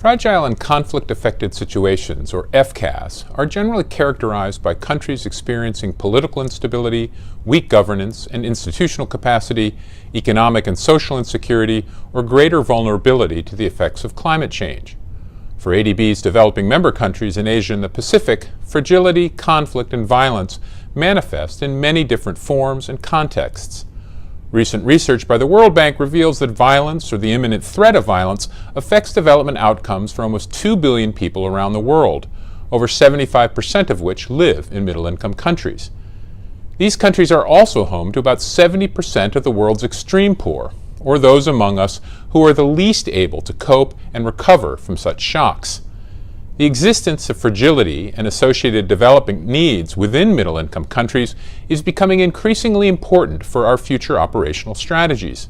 Fragile and conflict-affected situations, or FCAS, are generally characterized by countries experiencing political instability, weak governance and institutional capacity, economic and social insecurity, or greater vulnerability to the effects of climate change. For ADB's developing member countries in Asia and the Pacific, fragility, conflict, and violence manifest in many different forms and contexts. Recent research by the World Bank reveals that violence, or the imminent threat of violence, affects development outcomes for almost 2 billion people around the world, over 75% of which live in middle-income countries. These countries are also home to about 70% of the world's extreme poor, or those among us who are the least able to cope and recover from such shocks. The existence of fragility and associated development needs within middle-income countries is becoming increasingly important for our future operational strategies.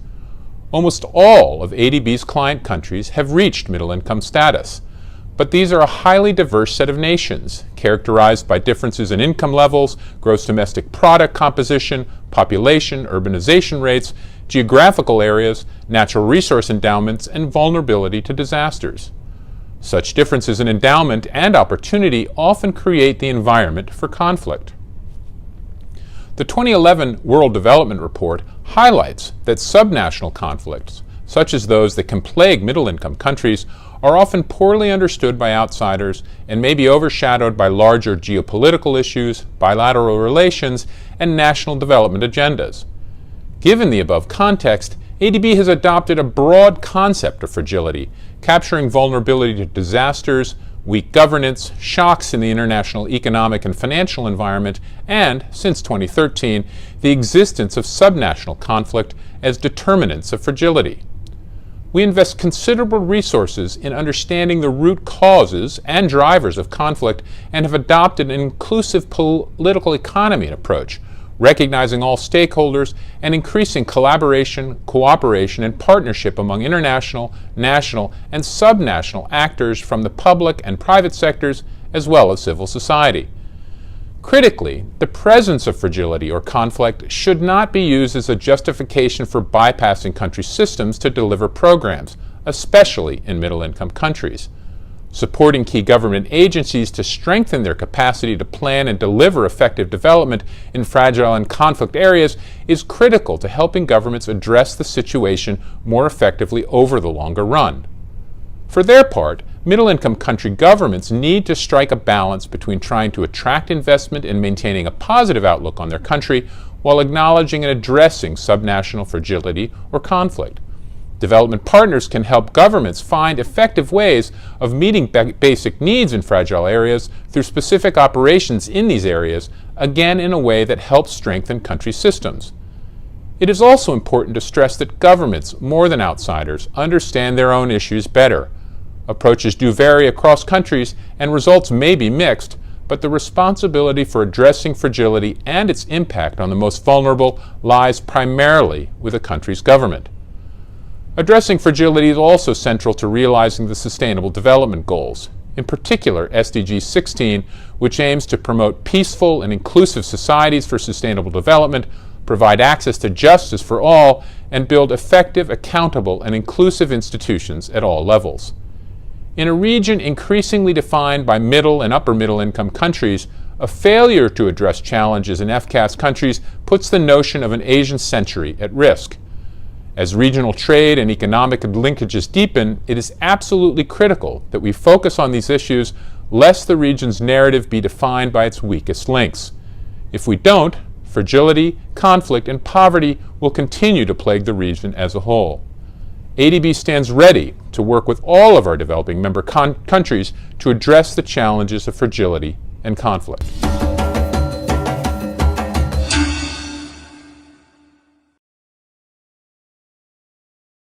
Almost all of ADB's client countries have reached middle-income status, but these are a highly diverse set of nations, characterized by differences in income levels, gross domestic product composition, population, urbanization rates, geographical areas, natural resource endowments, and vulnerability to disasters. Such differences in endowment and opportunity often create the environment for conflict. The 2011 World Development Report highlights that subnational conflicts, such as those that can plague middle-income countries, are often poorly understood by outsiders and may be overshadowed by larger geopolitical issues, bilateral relations, and national development agendas. Given the above context, ADB has adopted a broad concept of fragility, capturing vulnerability to disasters, weak governance, shocks in the international economic and financial environment, and, since 2013, the existence of subnational conflict as determinants of fragility. We invest considerable resources in understanding the root causes and drivers of conflict and have adopted an inclusive political economy approach, recognizing all stakeholders and increasing collaboration, cooperation, and partnership among international, national, and subnational actors from the public and private sectors, as well as civil society. Critically, the presence of fragility or conflict should not be used as a justification for bypassing country systems to deliver programs, especially in middle-income countries. Supporting key government agencies to strengthen their capacity to plan and deliver effective development in fragile and conflict areas is critical to helping governments address the situation more effectively over the longer run. For their part, middle-income country governments need to strike a balance between trying to attract investment and maintaining a positive outlook on their country while acknowledging and addressing subnational fragility or conflict. Development partners can help governments find effective ways of meeting basic needs in fragile areas through specific operations in these areas, again in a way that helps strengthen country systems. It is also important to stress that governments, more than outsiders, understand their own issues better. Approaches do vary across countries and results may be mixed, but the responsibility for addressing fragility and its impact on the most vulnerable lies primarily with a country's government. Addressing fragility is also central to realizing the Sustainable Development Goals, in particular SDG 16, which aims to promote peaceful and inclusive societies for sustainable development, provide access to justice for all, and build effective, accountable, and inclusive institutions at all levels. In a region increasingly defined by middle and upper middle income countries, a failure to address challenges in FCAS countries puts the notion of an Asian century at risk. As regional trade and economic linkages deepen, it is absolutely critical that we focus on these issues lest the region's narrative be defined by its weakest links. If we don't, fragility, conflict, and poverty will continue to plague the region as a whole. ADB stands ready to work with all of our developing member countries to address the challenges of fragility and conflict.